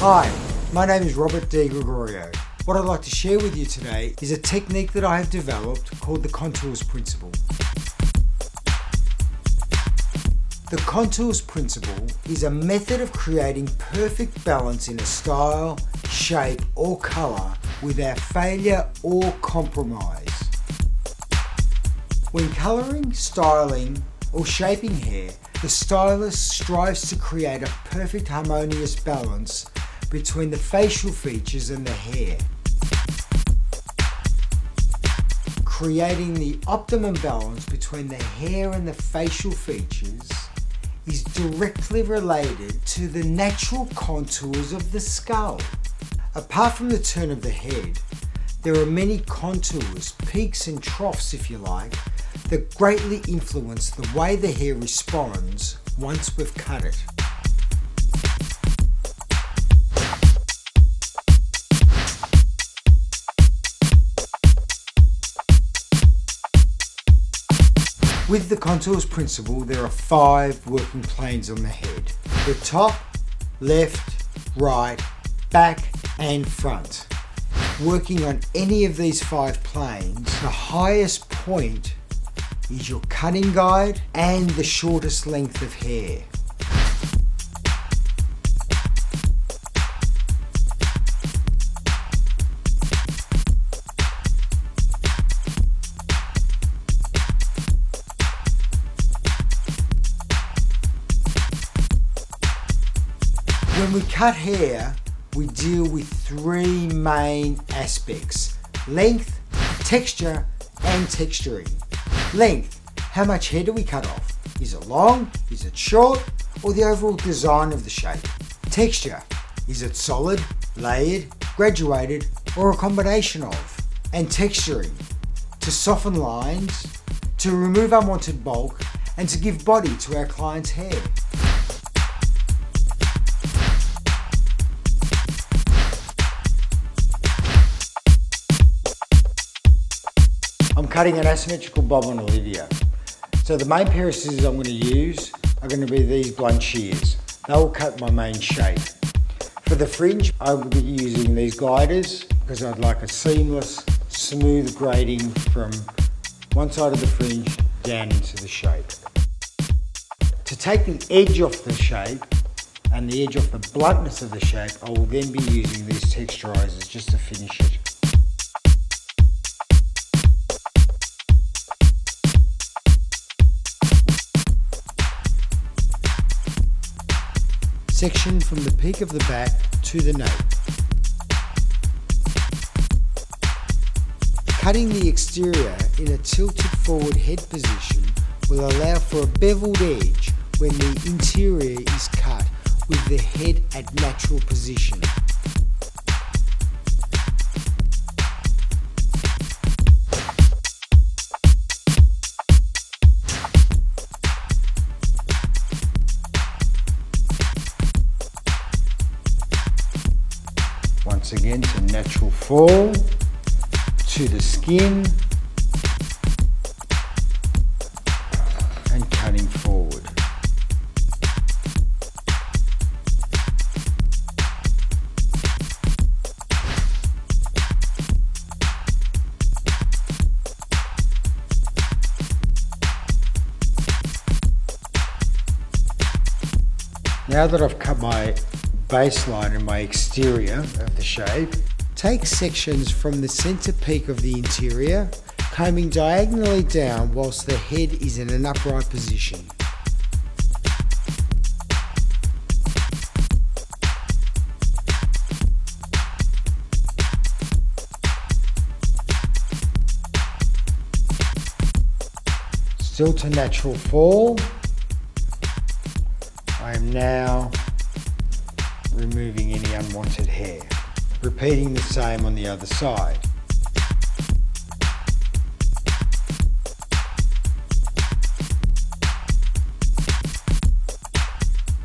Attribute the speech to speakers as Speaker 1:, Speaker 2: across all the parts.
Speaker 1: Hi, my name is Robert Di Gregorio. What I'd like to share with you today is a technique that I have developed called the contours principle. The contours principle is a method of creating perfect balance in a style, shape or colour without failure or compromise. When colouring, styling or shaping hair, the stylist strives to create a perfect harmonious balance between the facial features and the hair. Creating the optimum balance between the hair and the facial features is directly related to the natural contours of the skull. Apart from the turn of the head, there are many contours, peaks and troughs if you like, that greatly influence the way the hair responds once we've cut it. With the contours principle, there are 5 working planes on the head. The top, left, right, back and front. Working on any of these 5 planes, the highest point is your cutting guide and the shortest length of hair. When we cut hair, we deal with 3 main aspects: length, texture and texturing. Length, how much hair do we cut off? Is it long, is it short, or the overall design of the shape? Texture, is it solid, layered, graduated, or a combination of? And texturing, to soften lines, to remove unwanted bulk, and to give body to our client's hair. I'm cutting an asymmetrical bob on Olivia. So the main pair of scissors I'm going to use are going to be these blunt shears. They will cut my main shape. For the fringe, I will be using these gliders because I'd like a seamless, smooth grading from one side of the fringe down into the shape. To take the edge off the shape and the edge off the bluntness of the shape, I will then be using these texturizers just to finish it. Section from the peak of the back to the nape. Cutting the exterior in a tilted forward head position will allow for a beveled edge when the interior is cut with the head at natural position. Once again to natural fall, to the skin, and cutting forward. Now that I've cut my baseline and my exterior of the shape, take sections from the center peak of the interior, combing diagonally down whilst the head is in an upright position. Still to natural fall, I am now removing any unwanted hair. Repeating the same on the other side.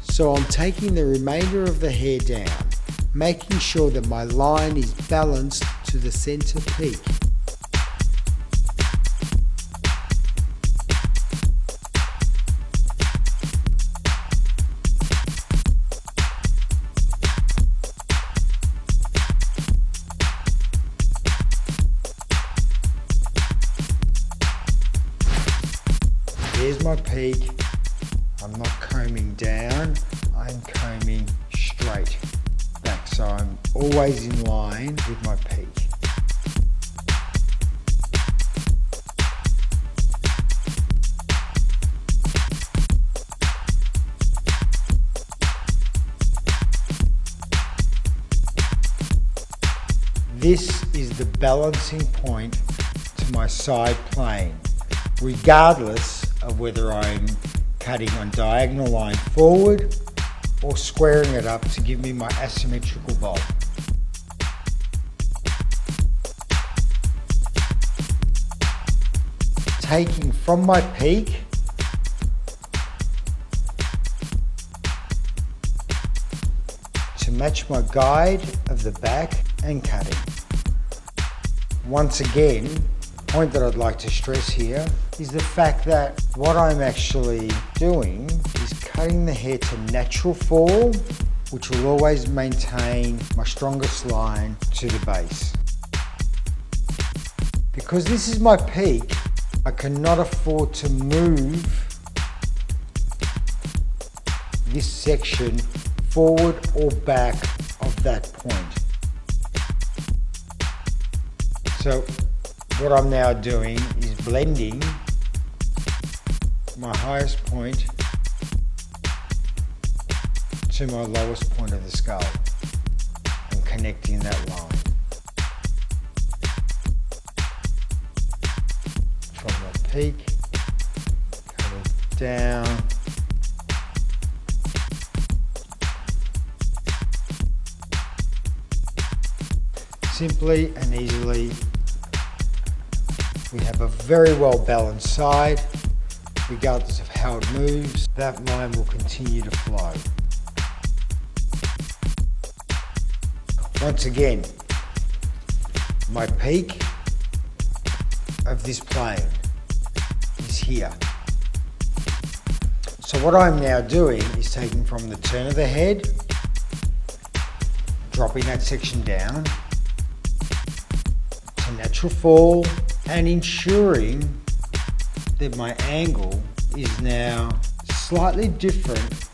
Speaker 1: So I'm taking the remainder of the hair down, making sure that my line is balanced to the center peak. my peak, I'm not combing down, I'm combing straight back. So I'm always in line with my peak. This is the balancing point to my side plane, regardless of whether I'm cutting on diagonal line forward or squaring it up to give me my asymmetrical bob. Taking from my peak to match my guide of the back and cutting. Once again, the point that I'd like to stress here is the fact that what I'm actually doing is cutting the hair to natural fall, which will always maintain my strongest line to the base. Because this is my peak, I cannot afford to move this section forward or back of that point. So what I'm now doing is blending my highest point to my lowest point of the skull and connecting that line. From the peak, coming down, simply and easily. We have a very well balanced side, regardless of how it moves, that line will continue to flow. Once again, my peak of this plane is here. So what I'm now doing is taking from the turn of the head, dropping that section down to natural fall, and ensuring that my angle is now slightly different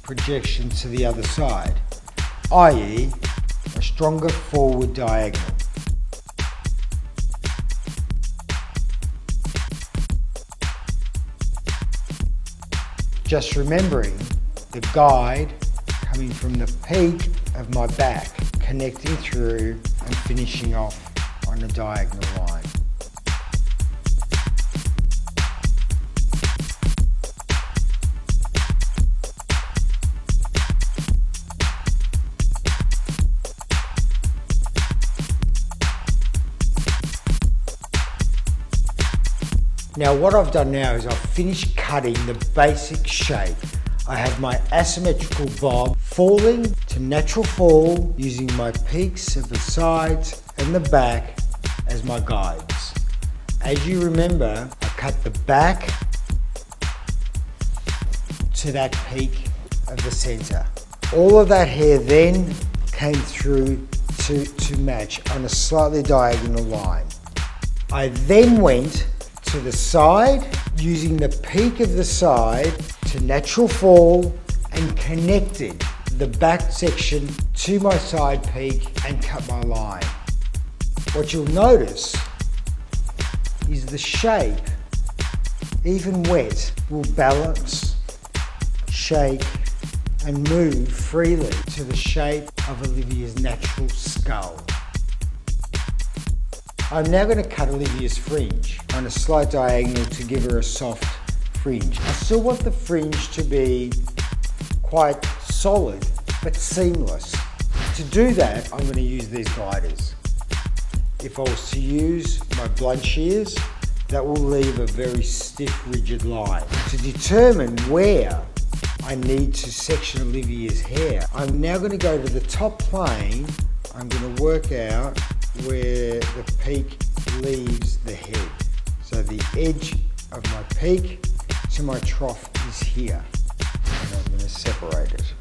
Speaker 1: projection to the other side, i.e. a stronger forward diagonal. Just remembering the guide coming from the peak of my back, connecting through and finishing off on a diagonal line. Now what I've done now is I've finished cutting the basic shape. I have my asymmetrical bob falling to natural fall using my peaks of the sides and the back as my guides. As you remember, I cut the back to that peak of the center. All of that hair then came through to match on a slightly diagonal line. I then went to the side using the peak of the side to natural fall and connected the back section to my side peak and cut my line. What you'll notice is the shape, even wet, will balance, shake and move freely to the shape of Olivia's natural skull. I'm now going to cut Olivia's fringe on a slight diagonal to give her a soft fringe. I still want the fringe to be quite solid but seamless. To do that, I'm going to use these gliders. If I was to use my blunt shears, that will leave a very stiff, rigid line. To determine where I need to section Olivia's hair, I'm now going to go to the top plane. I'm going to work out where the peak leaves the head. So the edge of my peak to my trough is here. And I'm going to separate it.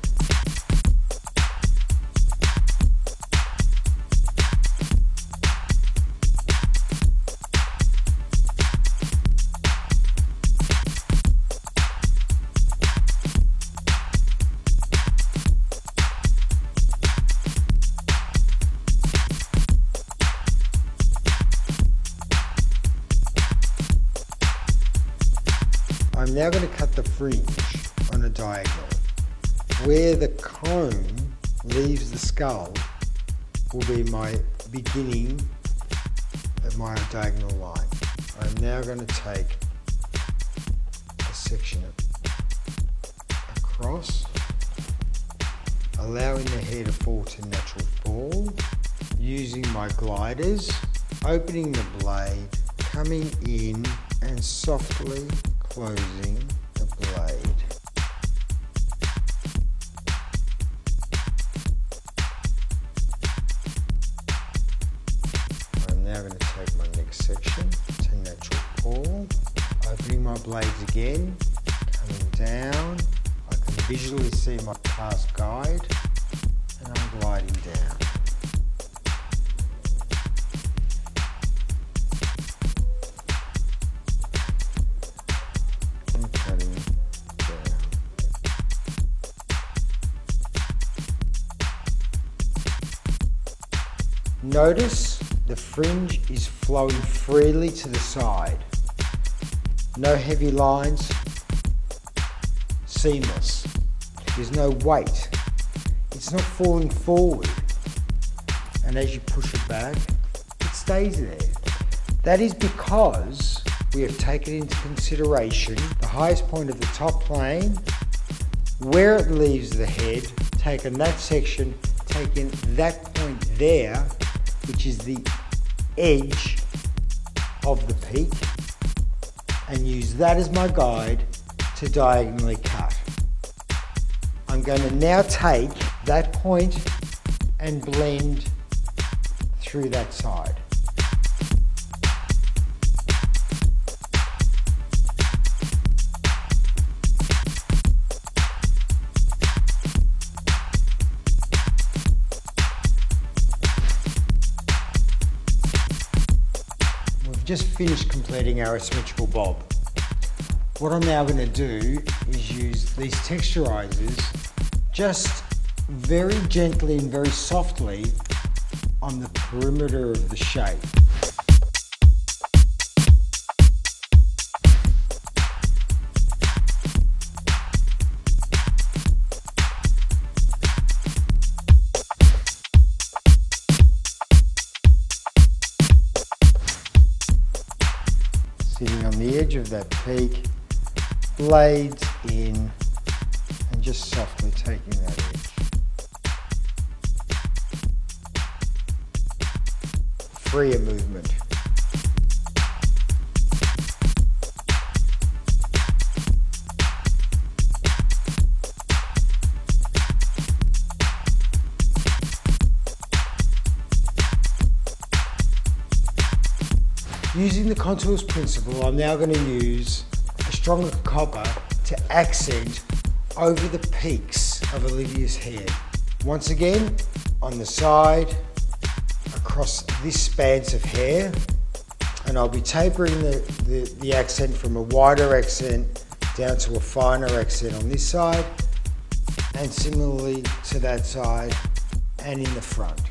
Speaker 1: I'm now going to cut the fringe on a diagonal. Where the comb leaves the skull will be my beginning of my diagonal line. I'm now going to take a section across, allowing the hair to fall to natural fall, using my gliders, opening the blade, coming in and softly closing the blade. I'm now going to take my next section to natural fall, opening my blades again, coming down. I can visually see my past guide and I'm gliding down. And cutting down. Notice the fringe is flowing freely to the side. No heavy lines, seamless. There's no weight. It's not falling forward. And as you push it back, it stays there. That is because we have taken into consideration the highest point of the top plane, where it leaves the head, taken that section, taken that point there, which is the edge of the peak, and use that as my guide to diagonally cut. I'm going to now take that point and blend through that side. We've just finished completing our asymmetrical bob. What I'm now going to do is use these texturizers just very gently and very softly on the perimeter of the shape. Sitting on the edge of that peak, blades in, and just softly taking that edge. Freer movement. Using the contours principle, I'm now going to use a stronger copper to accent over the peaks of Olivia's hair. Once again, on the side, across this expanse of hair, and I'll be tapering the accent from a wider accent down to a finer accent on this side, and similarly to that side and in the front.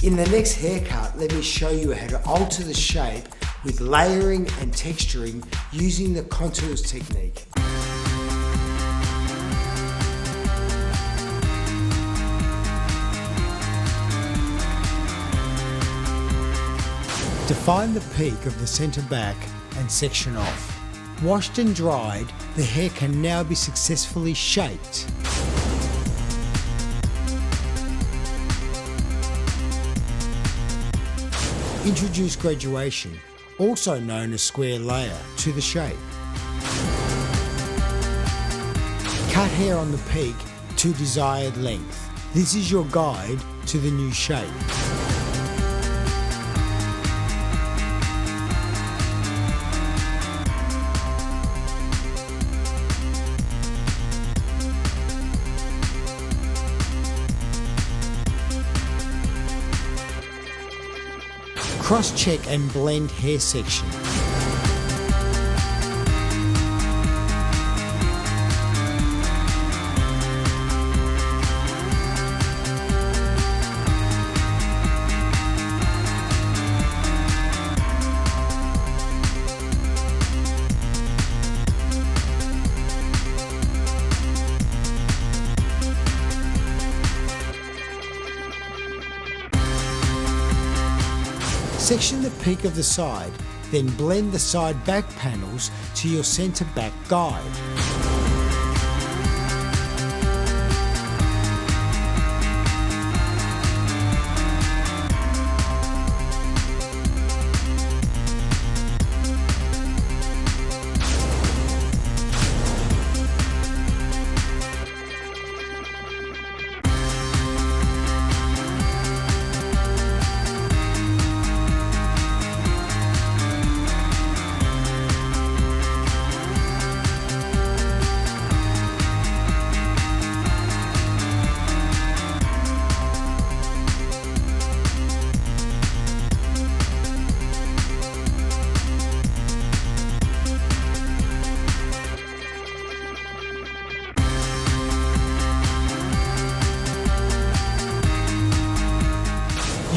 Speaker 1: In the next haircut, let me show you how to alter the shape with layering and texturing using the contours technique. Define the peak of the centre back and section off. Washed and dried, the hair can now be successfully shaped. Introduce graduation, also known as square layer, to the shape. Cut hair on the peak to desired length. This is your guide to the new shape. Cross-check and blend hair section. Section the peak of the side, then blend the side back panels to your centre back guide.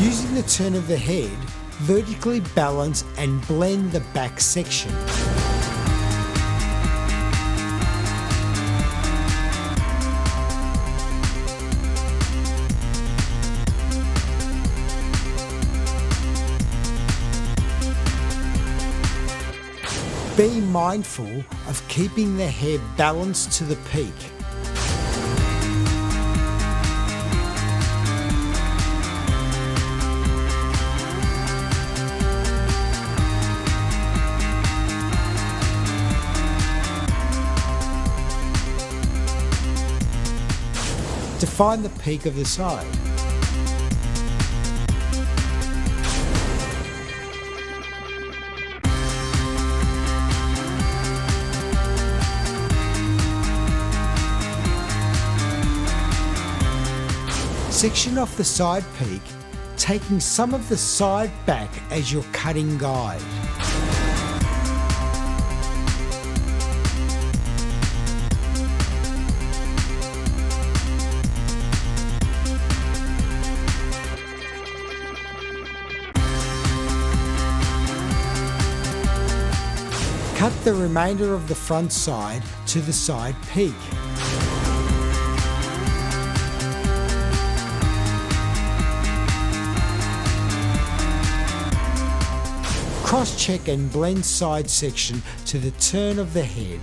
Speaker 1: Using the turn of the head, vertically balance and blend the back section. Be mindful of keeping the hair balanced to the peak. Define the peak of the side. Section off the side peak, taking some of the side back as your cutting guide. Cut the remainder of the front side to the side peak. Cross-check and blend side section to the turn of the head.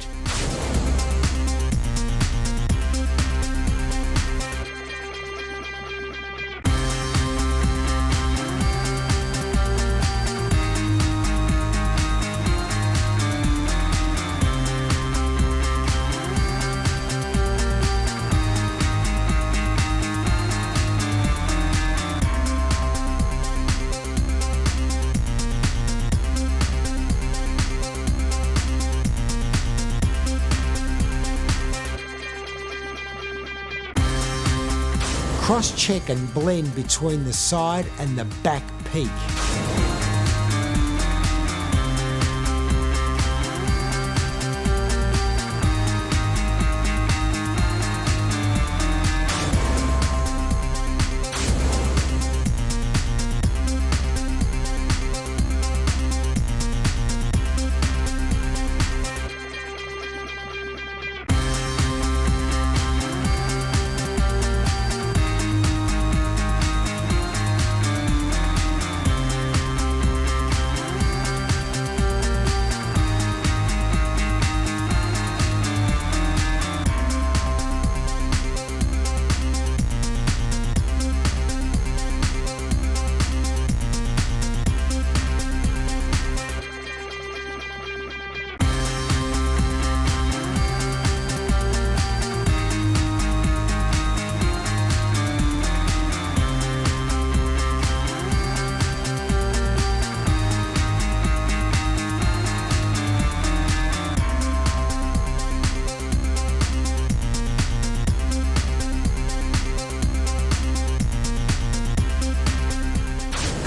Speaker 1: Cross-check and blend between the side and the back peak.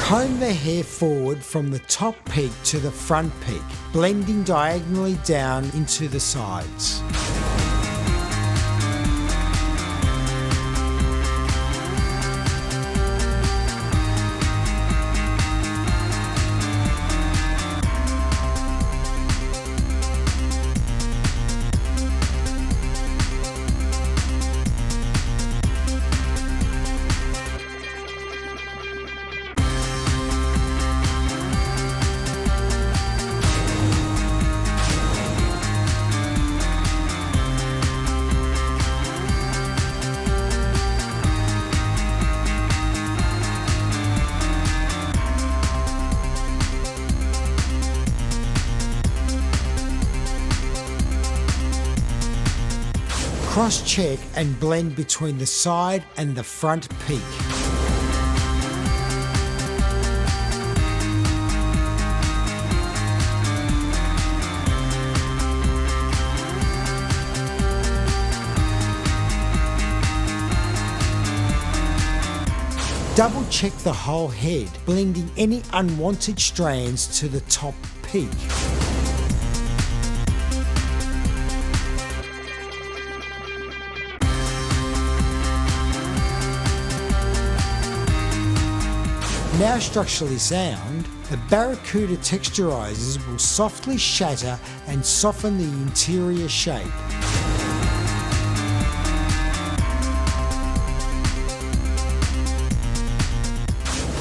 Speaker 1: Comb the hair forward from the top peak to the front peak, blending diagonally down into the sides. Cross-check and blend between the side and the front peak. Double check the whole head, blending any unwanted strands to the top peak. Now structurally sound, the Barracuda texturizers will softly shatter and soften the interior shape.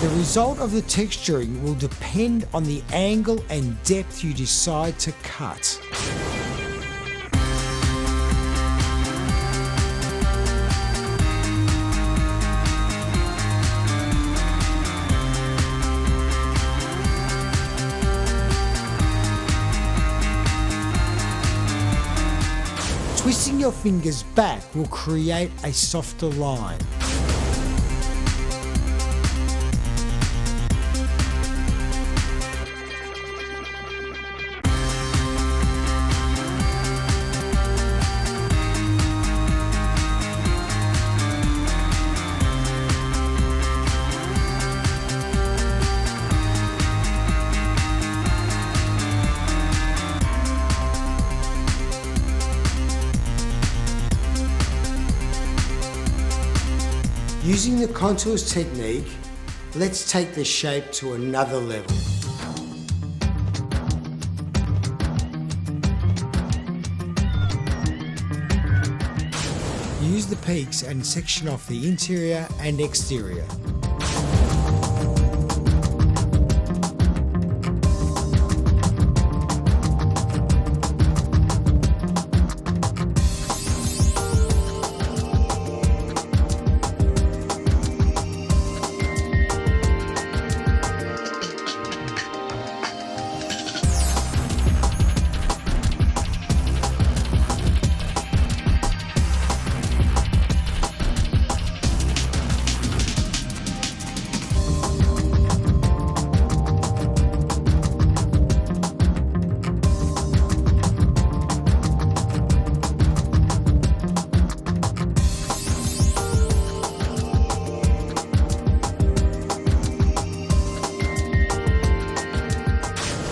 Speaker 1: The result of the texturing will depend on the angle and depth you decide to cut. Twisting your fingers back will create a softer line. Using the contours technique, let's take the shape to another level. Use the peaks and section off the interior and exterior.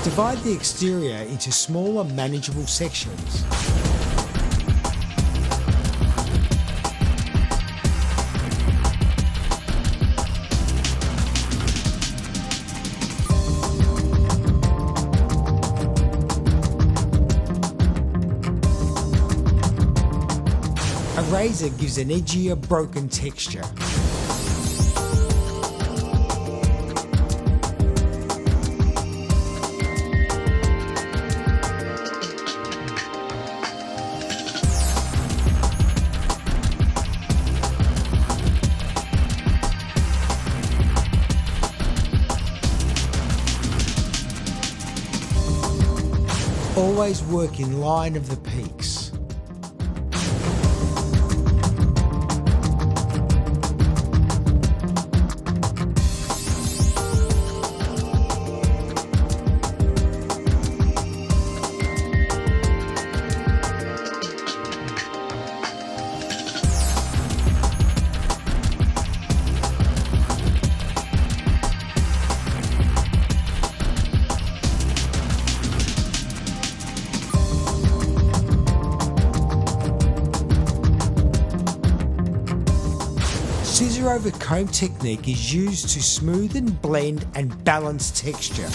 Speaker 1: Divide the exterior into smaller, manageable sections. A razor gives an edgier, broken texture. Always work in line of the peaks. scissor over comb technique is used to smoothen, blend and balance texture.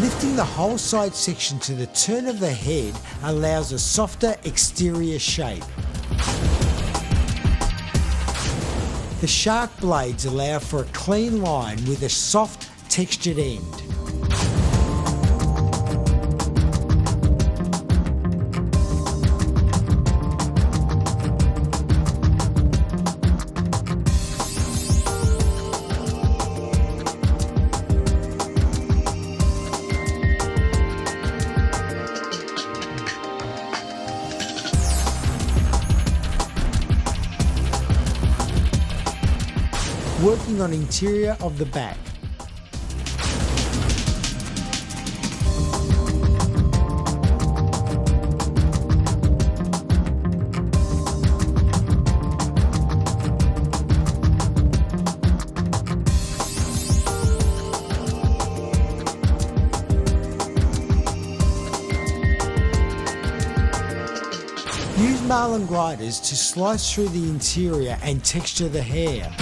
Speaker 1: Lifting the whole side section to the turn of the head allows a softer exterior shape. The shark blades allow for a clean line with a soft textured end. Working on interior of the back. Use marlin gliders to slice through the interior and texture the hair.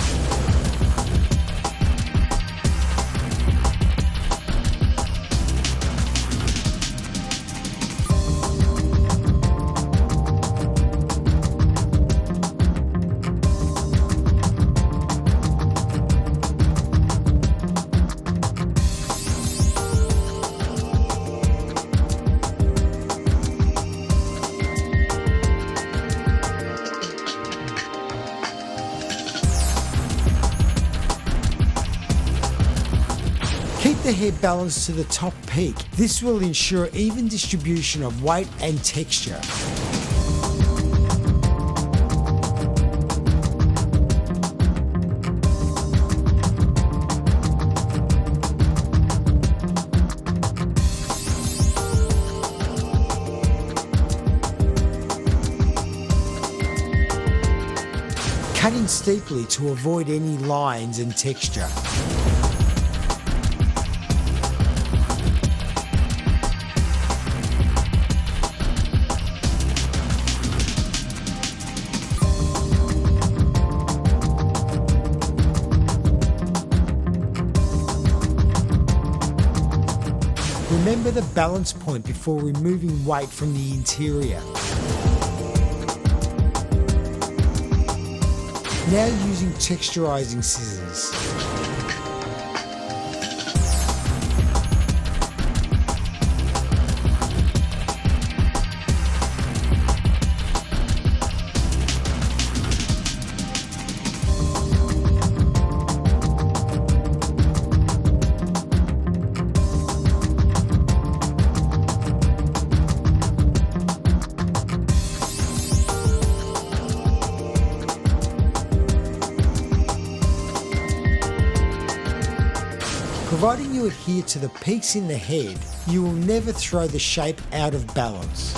Speaker 1: Keep the hair balanced to the top peak. This will ensure even distribution of weight and texture. Cutting steeply to avoid any lines and texture. Remember the balance point before removing weight from the interior. Now using texturizing scissors. Providing you adhere to the peaks in the head, you will never throw the shape out of balance.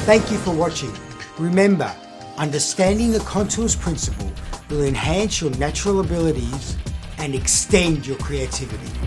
Speaker 1: Thank you for watching. Remember, understanding the contours principle will enhance your natural abilities and extend your creativity.